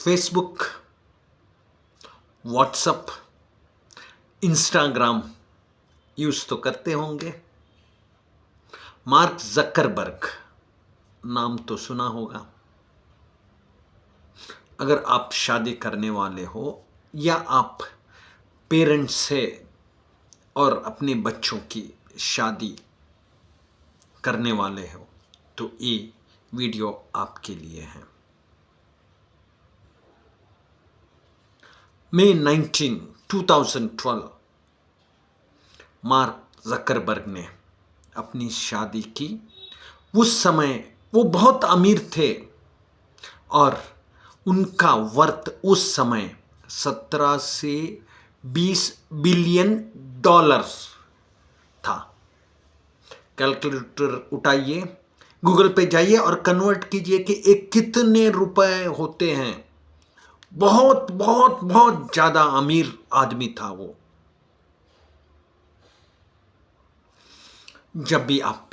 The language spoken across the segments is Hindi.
फेसबुक, व्हाट्सअप, इंस्टाग्राम यूज़ तो करते होंगे। मार्क ज़करबर्ग नाम तो सुना होगा। अगर आप शादी करने वाले हो या आप पेरेंट्स से और अपने बच्चों की शादी करने वाले हो तो ये वीडियो आपके लिए है। मई 19, 2012 मार्क ज़करबर्ग ने अपनी शादी की। उस समय वो बहुत अमीर थे और उनका वर्थ उस समय 17 से 20 बिलियन डॉलर था। कैलकुलेटर उठाइए, गूगल पे जाइए और कन्वर्ट कीजिए कि एक कितने रुपए होते हैं। बहुत बहुत बहुत ज्यादा अमीर आदमी था वो। जब भी आप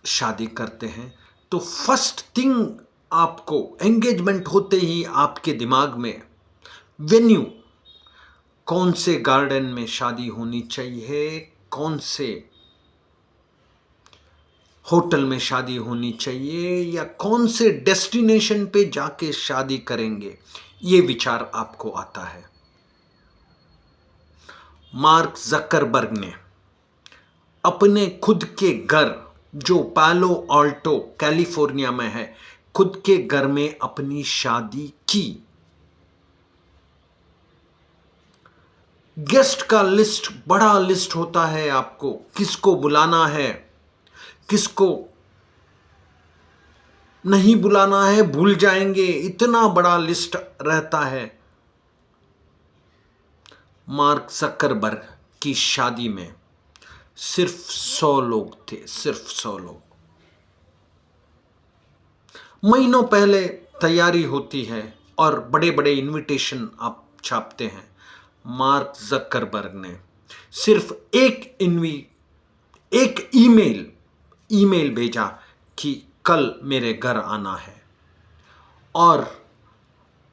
शादी करते हैं तो फर्स्ट थिंग आपको एंगेजमेंट होते ही आपके दिमाग में वेन्यू, कौन से गार्डन में शादी होनी चाहिए, कौन से होटल में शादी होनी चाहिए या कौन से डेस्टिनेशन पे जाके शादी करेंगे, ये विचार आपको आता है। मार्क ज़करबर्ग ने अपने खुद के घर जो पालो आल्टो कैलिफोर्निया में है, खुद के घर में अपनी शादी की। गेस्ट का लिस्ट, बड़ा लिस्ट होता है, आपको किसको बुलाना है, किसको नहीं बुलाना है, भूल जाएंगे, इतना बड़ा लिस्ट रहता है। मार्क ज़करबर्ग की शादी में सिर्फ 100 लोग थे, सिर्फ 100 लोग। महीनों पहले तैयारी होती है और बड़े बड़े इनविटेशन आप छापते हैं। मार्क ज़करबर्ग ने सिर्फ एक ईमेल भेजा कि कल मेरे घर आना है, और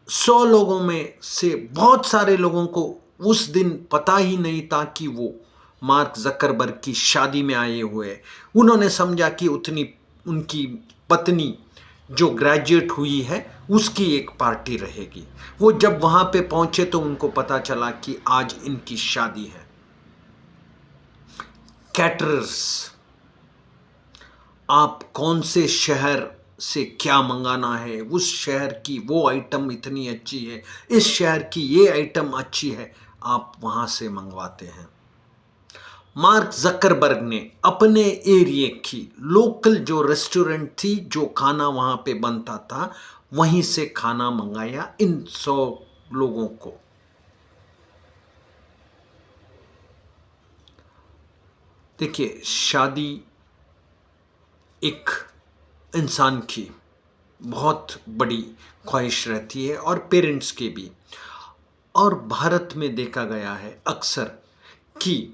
100 लोगों में से बहुत सारे लोगों को उस दिन पता ही नहीं था कि वो मार्क ज़करबर्ग की शादी में आए हुए। उन्होंने समझा कि उनकी पत्नी जो ग्रेजुएट हुई है उसकी एक पार्टी रहेगी। वो जब वहाँ पे पहुँचे तो उनको पता चला कि आज इनकी शादी है। कैटरर्स, आप कौन से शहर से क्या मंगाना है, उस शहर की वो आइटम इतनी अच्छी है, इस शहर की ये आइटम अच्छी है, आप वहाँ से मंगवाते हैं। मार्क ज़करबर्ग ने अपने एरिया की लोकल जो रेस्टोरेंट थी, जो खाना वहाँ पे बनता था, वहीं से खाना मंगाया इन 100 लोगों को। देखिए, शादी एक इंसान की बहुत बड़ी ख्वाहिश रहती है और पेरेंट्स के भी। और भारत में देखा गया है अक्सर कि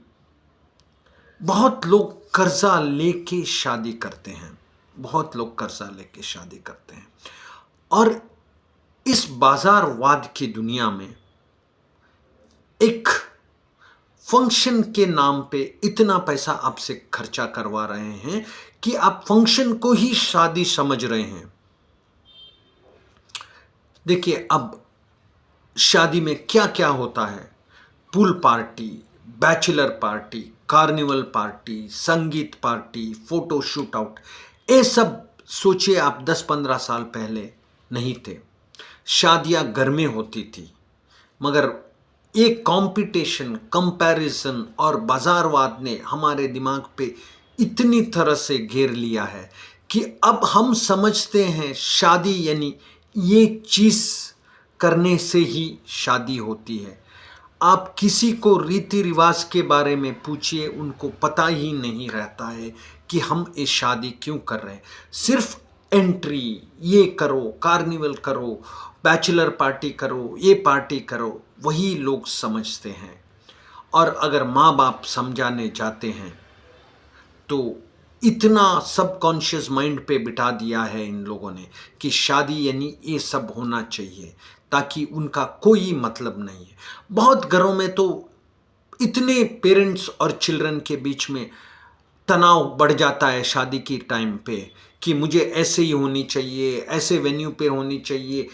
बहुत लोग कर्जा लेके शादी करते हैं, बहुत लोग कर्जा लेके शादी करते हैं। और इस बाजारवाद की दुनिया में एक फंक्शन के नाम पे इतना पैसा आपसे खर्चा करवा रहे हैं कि आप फंक्शन को ही शादी समझ रहे हैं। देखिए, अब शादी में क्या क्या होता है, pool party, bachelor party, carnival party, संगीत पार्टी, फोटो शूट आउट, ये सब सोचिए आप 10-15 साल पहले नहीं थे। शादियां घर में होती थी, मगर एक कंपटीशन, कंपैरिजन और बाजारवाद ने हमारे दिमाग पे इतनी तरह से घेर लिया है कि अब हम समझते हैं शादी यानी ये चीज़ करने से ही शादी होती है। आप किसी को रीति रिवाज के बारे में पूछिए, उनको पता ही नहीं रहता है कि हम ये शादी क्यों कर रहे हैं। सिर्फ एंट्री, ये करो, कार्निवल करो, बैचलर पार्टी करो, ये पार्टी करो, वही लोग समझते हैं। और अगर माँ बाप समझाने जाते हैं तो इतना सबकॉन्शियस माइंड पे बिठा दिया है इन लोगों ने कि शादी यानी ये सब होना चाहिए, ताकि उनका कोई मतलब नहीं है। बहुत घरों में तो इतने पेरेंट्स और चिल्ड्रन के बीच में तनाव बढ़ जाता है शादी की टाइम पे कि मुझे ऐसे ही होनी चाहिए, ऐसे वेन्यू पे होनी चाहिए।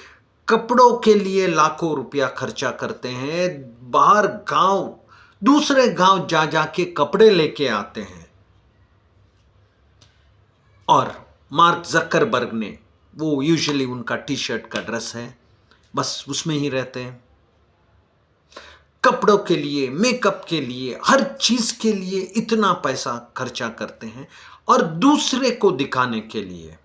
कपड़ों के लिए लाखों रुपया खर्चा करते हैं, बाहर गांव, दूसरे गांव जा जा के कपड़े लेके आते हैं। और मार्क जकरबर्ग ने, वो यूजुअली उनका टी शर्ट का ड्रेस है, बस उसमें ही रहते हैं। कपड़ों के लिए, मेकअप के लिए, हर चीज के लिए इतना पैसा खर्चा करते हैं और दूसरे को दिखाने के लिए।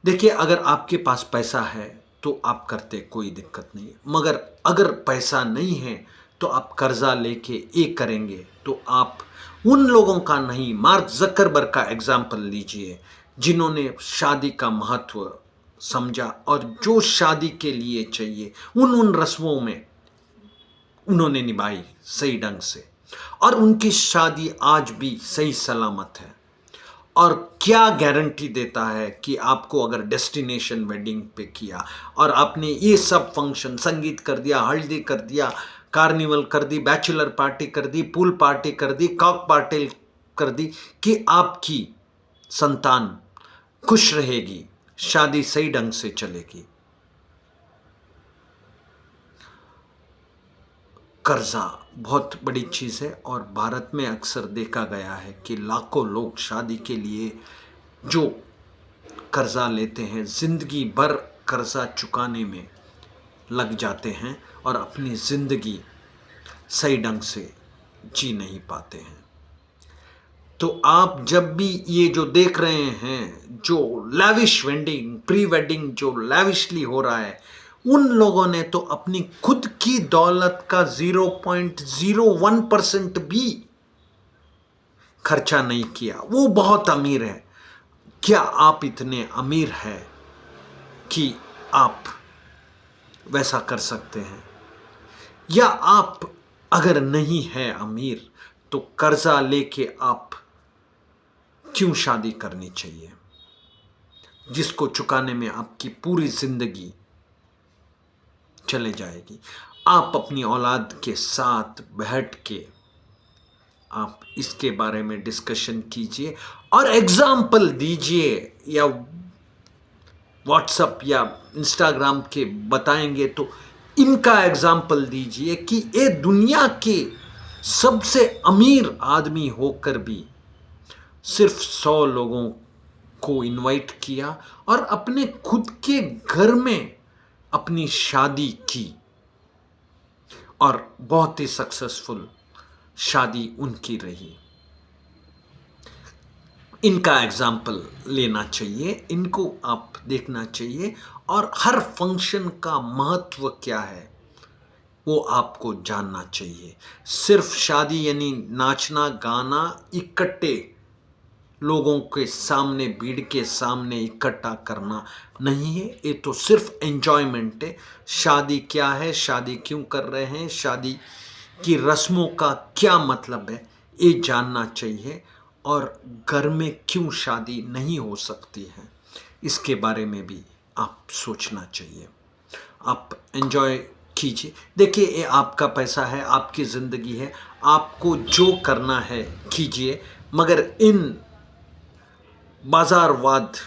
देखिए, अगर आपके पास पैसा है तो आप करते, कोई दिक्कत नहीं है, मगर अगर पैसा नहीं है तो आप कर्जा लेके ये करेंगे तो आप उन लोगों का नहीं, मार्क जकरबर्ग का एग्जाम्पल लीजिए जिन्होंने शादी का महत्व समझा और जो शादी के लिए चाहिए उन रस्मों में उन्होंने निभाई सही ढंग से, और उनकी शादी आज भी सही सलामत है। और क्या गारंटी देता है कि आपको अगर डेस्टिनेशन वेडिंग पे किया और आपने ये सब फंक्शन, संगीत कर दिया, हल्दी कर दिया, कार्निवल कर दी, बैचलर पार्टी कर दी, पूल पार्टी कर दी, कॉक पार्टी कर दी, कि आपकी संतान खुश रहेगी, शादी सही ढंग से चलेगी। कर्जा बहुत बड़ी चीज़ है और भारत में अक्सर देखा गया है कि लाखों लोग शादी के लिए जो कर्जा लेते हैं, जिंदगी भर कर्जा चुकाने में लग जाते हैं और अपनी ज़िंदगी सही ढंग से जी नहीं पाते हैं। तो आप जब भी ये जो देख रहे हैं, जो लैविश वेडिंग, प्री वेडिंग जो लैविशली हो रहा है, उन लोगों ने तो अपनी खुद की दौलत का 0.01% भी खर्चा नहीं किया। वो बहुत अमीर है। क्या आप इतने अमीर हैं कि आप वैसा कर सकते हैं? या आप अगर नहीं है अमीर तो कर्जा लेके आप क्यों शादी करनी चाहिए, जिसको चुकाने में आपकी पूरी जिंदगी चले जाएगी? आप अपनी औलाद के साथ बैठ के आप इसके बारे में डिस्कशन कीजिए और एग्जाम्पल दीजिए, या व्हाट्सएप या इंस्टाग्राम के बताएंगे तो इनका एग्जाम्पल दीजिए कि ये दुनिया के सबसे अमीर आदमी होकर भी सिर्फ 100 लोगों को इनवाइट किया और अपने खुद के घर में अपनी शादी की, और बहुत ही सक्सेसफुल शादी उनकी रही। इनका एग्जाम्पल लेना चाहिए, इनको आप देखना चाहिए, और हर फंक्शन का महत्व क्या है वो आपको जानना चाहिए। सिर्फ शादी यानी नाचना गाना इकट्ठे लोगों के सामने, भीड़ के सामने इकट्ठा करना नहीं है, ये तो सिर्फ एंजॉयमेंट है। शादी क्या है, शादी क्यों कर रहे हैं, शादी की रस्मों का क्या मतलब है, ये जानना चाहिए। और घर में क्यों शादी नहीं हो सकती है, इसके बारे में भी आप सोचना चाहिए। आप एंजॉय कीजिए। देखिए, ये आपका पैसा है, आपकी ज़िंदगी है, आपको जो करना है कीजिए, मगर इन बाजारवाद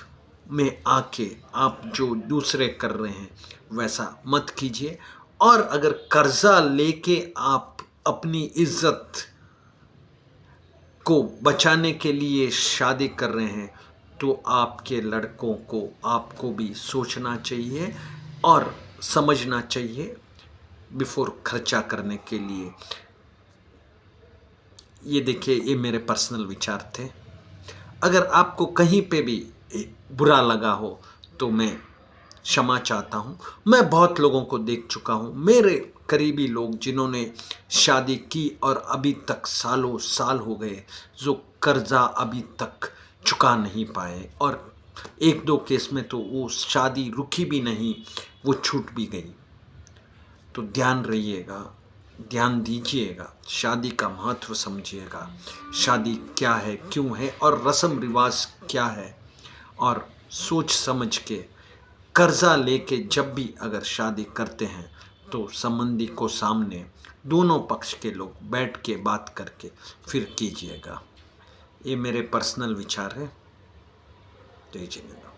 में आके आप जो दूसरे कर रहे हैं वैसा मत कीजिए। और अगर कर्जा लेके आप अपनी इज्जत को बचाने के लिए शादी कर रहे हैं तो आपके लड़कों को, आपको भी सोचना चाहिए और समझना चाहिए बिफोर खर्चा करने के लिए। ये देखिए, ये मेरे पर्सनल विचार थे। अगर आपको कहीं पे भी बुरा लगा हो तो मैं क्षमा चाहता हूँ। मैं बहुत लोगों को देख चुका हूँ, मेरे करीबी लोग जिन्होंने शादी की और अभी तक सालों साल हो गए, जो कर्जा अभी तक चुका नहीं पाए, और एक दो केस में तो वो शादी रुकी भी नहीं, वो छूट भी गई। तो ध्यान रहिएगा, ध्यान दीजिएगा, शादी का महत्व समझिएगा, शादी क्या है, क्यों है, और रस्म रिवाज क्या है, और सोच समझ के कर्जा लेके जब भी अगर शादी करते हैं तो संबंधी को सामने दोनों पक्ष के लोग बैठ के बात करके फिर कीजिएगा। ये मेरे पर्सनल विचार है। जय जिनेंद्र।